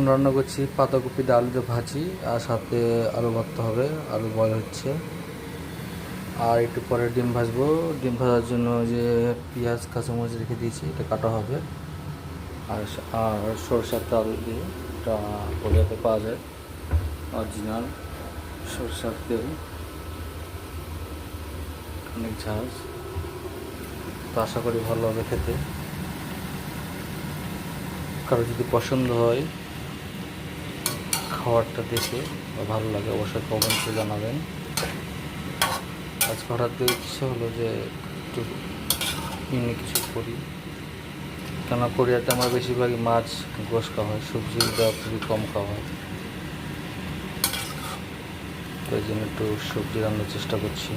এখন রান্না করছি পাতাকপি দিয়ে আলু দিয়ে ভাজি, আর সাথে আলু ভর্তা হবে, আলু বয়েল হচ্ছে। আর একটু পরে ডিম ভাজবো। ডিম ভাজার জন্য যে পেঁয়াজ কাঁচামরিচ রেখে দিয়েছি, এটা কাটা হবে। আর সরষের তেল দিয়ে, এটা কোরিয়াতে পাওয়া যায় অরিজিনাল সরষের তেল, অনেক ঝাঁজ, তো আশা করি ভালো হবে খেতে। কারো যদি পছন্দ হয় খাবারটা দেখে বা ভালো লাগে, অবশ্যই কমেন্টে জানাবেন। আজকে হঠাৎ ইচ্ছে হলো যে একটু এমনি কিছু করি, কেননা কোরিয়াতে আমার বেশিরভাগই মাছ গোশ খাওয়া হয়, সবজি দেওয়া খুবই কম খাওয়া হয়, তো এই জন্য একটু সবজি রান্নার চেষ্টা করছি।